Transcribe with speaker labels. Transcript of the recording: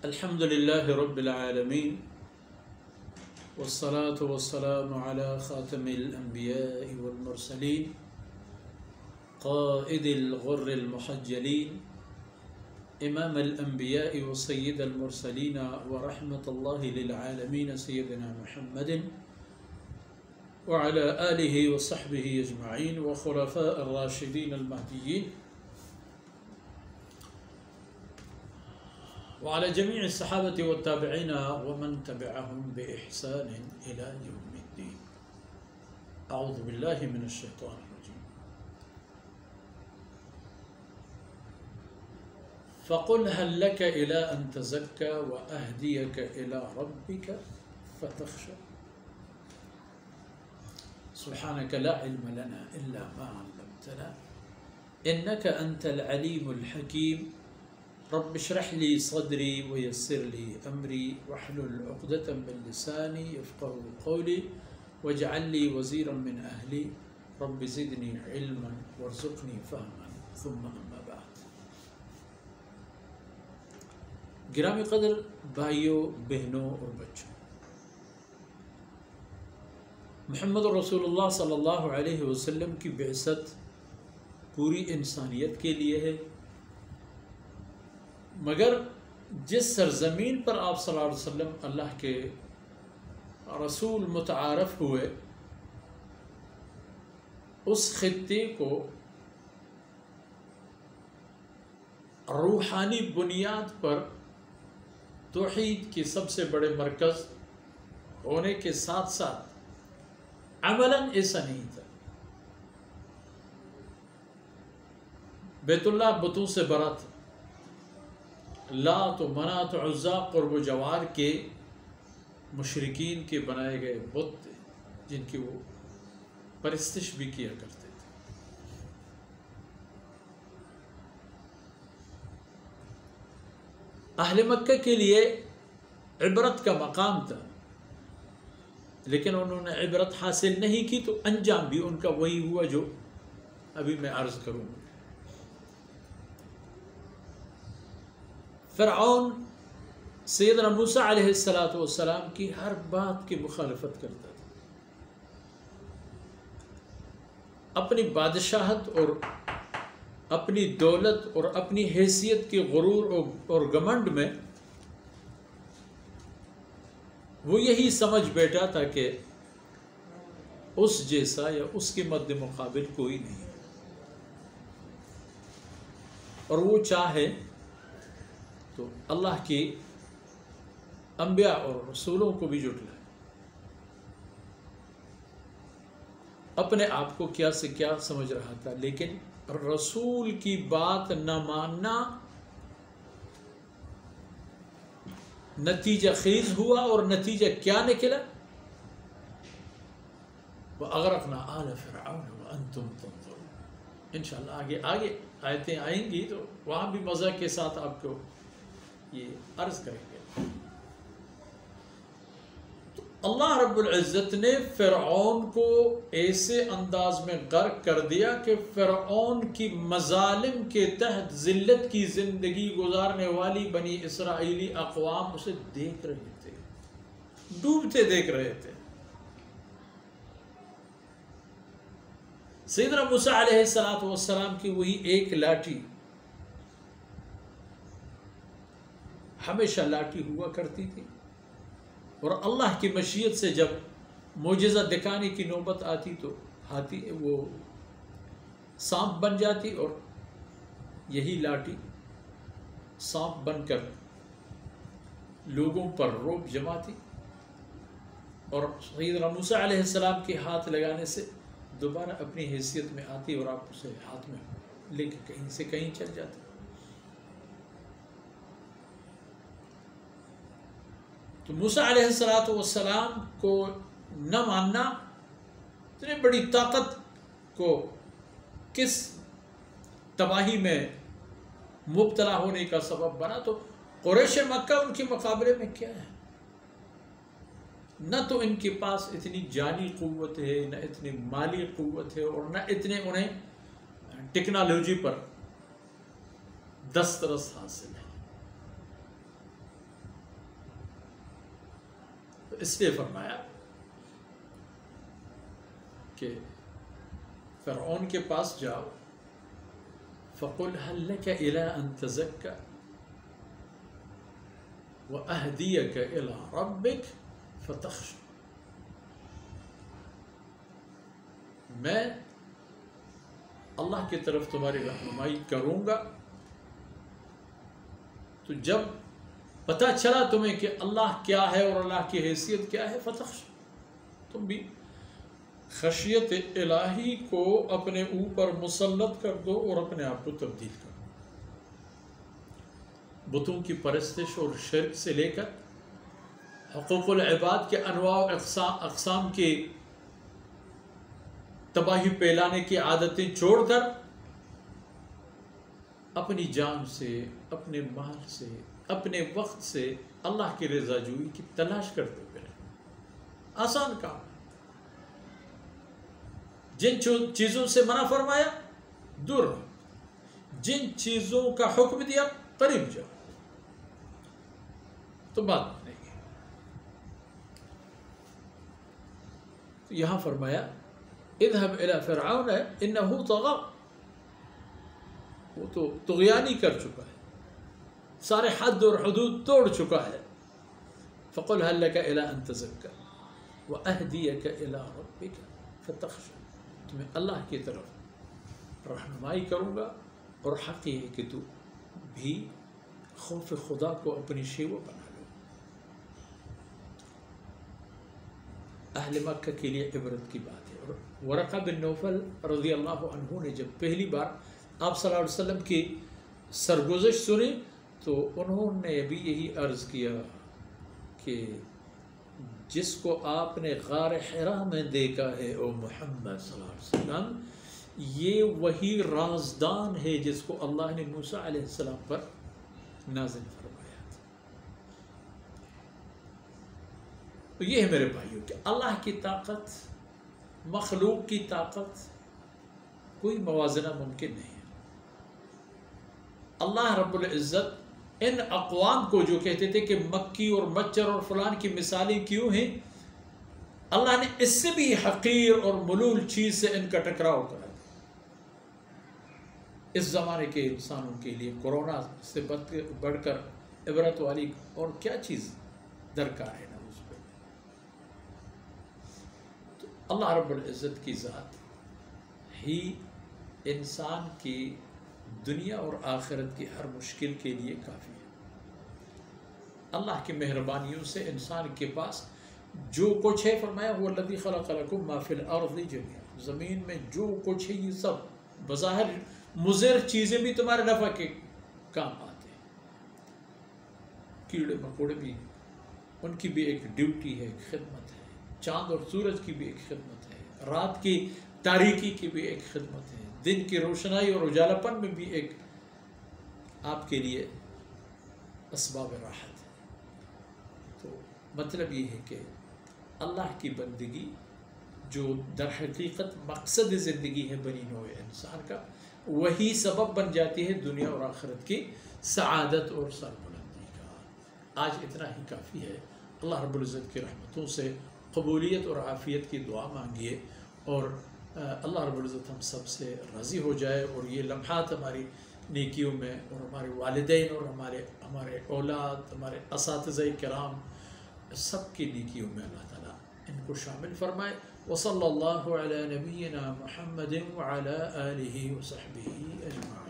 Speaker 1: الحمد لله رب العالمين والصلاة والسلام على خاتم الأنبياء والمرسلين قائد الغر المحجلين إمام الأنبياء وسيد المرسلين ورحمة الله للعالمين سيدنا محمد وعلى آله وصحبه أجمعين وخلفاء الراشدين المهديين وعلى جميع الصحابة والتابعين ومن تبعهم بإحسان إلى يوم الدين. أعوذ بالله من الشيطان الرجيم. فقل هل لك إلى أن تزكى وأهديك إلى ربك فتخشى. سبحانك لا علم لنا إلا ما علمتنا إنك أنت العليم الحكيم. رب اشرح لي صدري ويسر لي أمري واحلل عقدة من لساني يفقهوا قولي واجعل لي وزيرا من أهلي رب زدني علما وارزقني فهما ثم أما بعد. گرامی قدر بھائیوں بہنوں اور بچوں، محمد رسول اللہ صلی اللہ علیہ وسلم کی بعثت پوری انسانیت کے لیے ہے، مگر جس سرزمین پر آپ صلی اللہ علیہ وسلم اللہ کے رسول متعارف ہوئے، اس خطے کو روحانی بنیاد پر توحید کے سب سے بڑے مرکز ہونے کے ساتھ ساتھ عملاً ایسا نہیں تھا۔ بیت اللہ بتوں سے بھرا تھا، لات و منات و عزا قرب و جوار کے مشرکین کے بنائے گئے بت تھے جن کی وہ پرستش بھی کیا کرتے تھے۔ اہل مکہ کے لیے عبرت کا مقام تھا، لیکن انہوں نے عبرت حاصل نہیں کی تو انجام بھی ان کا وہی ہوا جو ابھی میں عرض کروں گا۔ فرعون سیدنا موسیٰ علیہ السلام کی ہر بات کی مخالفت کرتا تھا، اپنی بادشاہت اور اپنی دولت اور اپنی حیثیت کے غرور اور گھمنڈ میں وہ یہی سمجھ بیٹھا تھا کہ اس جیسا یا اس کے مد مقابل کوئی نہیں، اور وہ چاہے تو اللہ کی انبیاء اور رسولوں کو بھی جھٹلائے۔ اپنے آپ کو کیا سے کیا سمجھ رہا تھا، لیکن رسول کی بات نہ ماننا نتیجہ خیز ہوا، اور نتیجہ کیا نکلا؟ وَأَغْرَقْنَا آلَ فِرْعَوْنَ وَأَنْتُمْ تَنظُرُونَ۔ انشاءاللہ آگے آیتیں آئیں گی تو وہاں بھی مزہ کے ساتھ آپ کو یہ عرض کریں گے۔ تو اللہ رب العزت نے فرعون کو ایسے انداز میں غرق کر دیا کہ فرعون کی مظالم کے تحت ذلت کی زندگی گزارنے والی بنی اسرائیلی اقوام اسے دیکھ رہے تھے، ڈوبتے دیکھ رہے تھے۔ سیدنا موسیٰ علیہ السلام کی وہی ایک لاٹھی ہمیشہ لاٹھی ہوا کرتی تھی، اور اللہ کی مشیت سے جب معجزہ دکھانے کی نوبت آتی تو ہاتھی وہ سانپ بن جاتی، اور یہی لاٹھی سانپ بن کر لوگوں پر رعب جماتی، اور سیدنا موسیٰ علیہ السلام کے ہاتھ لگانے سے دوبارہ اپنی حیثیت میں آتی اور آپ اسے ہاتھ میں لے کے کہیں سے کہیں چل جاتے۔ تو موسیٰ علیہ السلام کو نہ ماننا اتنی بڑی طاقت کو کس تباہی میں مبتلا ہونے کا سبب بنا، تو قریش مکہ ان کے مقابلے میں کیا ہے؟ نہ تو ان کے پاس اتنی جانی قوت ہے، نہ اتنی مالی قوت ہے، اور نہ اتنے انہیں ٹیکنالوجی پر دسترس حاصل ہے۔ تو اس لیے فرمایا کہ فرعون کے پاس جاؤ، فَقُلْ هَلْ لَكَ إِلَىٰ أَن تَزَكَّىٰ وَأَهْدِيَكَ إِلَىٰ رَبِّكَ فَتَخْشَىٰ، میں اللہ کی طرف تمہاری رہنمائی کروں گا، تو جب پتہ چلا تمہیں کہ اللہ کیا ہے اور اللہ کی حیثیت کیا ہے، فتخشى، تم بھی خشیت الہی کو اپنے اوپر مسلط کر دو اور اپنے آپ کو تبدیل کر دو۔ بتوں کی پرستش اور شرک سے لے کر حقوق العباد کے انواع و اقسام کی تباہی پھیلانے کی عادتیں چھوڑ کر اپنی جان سے، اپنے مال سے، اپنے وقت سے اللہ کی رضا جوئی کی تلاش کرتے ہوئے رہے۔ آسان کام، جن چیزوں سے منع فرمایا دور رہو، جن چیزوں کا حکم دیا قریب جاؤ، تو بات بنے گی۔ تو یہاں فرمایا اذهب الى فرعون انه طغى، وہ تو طغیانی کر چکا ہے، سارے حد اور حدود توڑ چکا ہے۔ فقل هل لك الى ان تزكى واهديك الى ربك فتخشى، تمہیں اللہ کی طرف رہنمائی کروں گا، اور حق یہ ہے کہ تو بھی خوف خدا کو اپنی شیوہ بنا لو۔ اہل مکہ کے لیے عبرت کی بات ہے۔ اور ورقہ بن نوفل رضی اللہ عنہ نے جب پہلی بار آپ صلی اللہ علیہ وسلم کی سرگزشت سنی تو انہوں نے بھی یہی عرض کیا کہ جس کو آپ نے غار حرا میں دیکھا ہے او محمد صلی اللہ علیہ وسلم، یہ وہی رازدان ہے جس کو اللہ نے موسیٰ علیہ السلام پر نازل فرمایا تھا۔ تو یہ ہے میرے بھائیوں کہ اللہ کی طاقت، مخلوق کی طاقت، کوئی موازنہ ممکن نہیں ہے۔ اللہ رب العزت ان اقوام کو جو کہتے تھے کہ مکی اور مچر اور فلان کی مثالیں کیوں ہیں، اللہ نے اس سے بھی حقیر اور ملول چیز سے ان کا ٹکراؤ کرا دیا۔ اس زمانے کے انسانوں کے لیے کورونا سے بڑھ کر عبرت والی اور کیا چیز درکار ہے نا اس پہ۔ تو اللہ رب العزت کی ذات ہی انسان کی دنیا اور آخرت کی ہر مشکل کے لیے کافی ہے۔ اللہ کی مہربانیوں سے انسان کے پاس جو کچھ ہے، فرمایا هو الذی خلق لکم ما فی الارض جميعا، زمین میں جو کچھ ہے یہ سب بظاہر مضر چیزیں بھی تمہارے نفع کے کام آتے ہیں۔ کیڑے مکوڑے بھی، ان کی بھی ایک ڈیوٹی ہے، ایک خدمت ہے۔ چاند اور سورج کی بھی ایک خدمت ہے، رات کی تاریکی کی بھی ایک خدمت ہے، دن کی روشنائی اور اجالاپن میں بھی ایک آپ کے لیے اسباب راحت ہے۔ تو مطلب یہ ہے کہ اللہ کی بندگی جو در حقیقت مقصد زندگی ہے بنی نوع انسان کا، وہی سبب بن جاتی ہے دنیا اور آخرت کی سعادت اور سربلندی کا۔ آج اتنا ہی کافی ہے۔ اللہ رب العزت کی رحمتوں سے قبولیت اور عافیت کی دعا مانگیے، اور اللہ رب العزت ہم سب سے راضی ہو جائے، اور یہ لمحات ہماری نیکیوں میں اور ہمارے والدین اور ہمارے اولاد، ہمارے اساتذہ کرام سب کی نیکیوں میں اللہ تعالیٰ ان کو شامل فرمائے۔ وصلی اللہ علی نبینا محمد وعلی آلہ وصحبہ اجمعین۔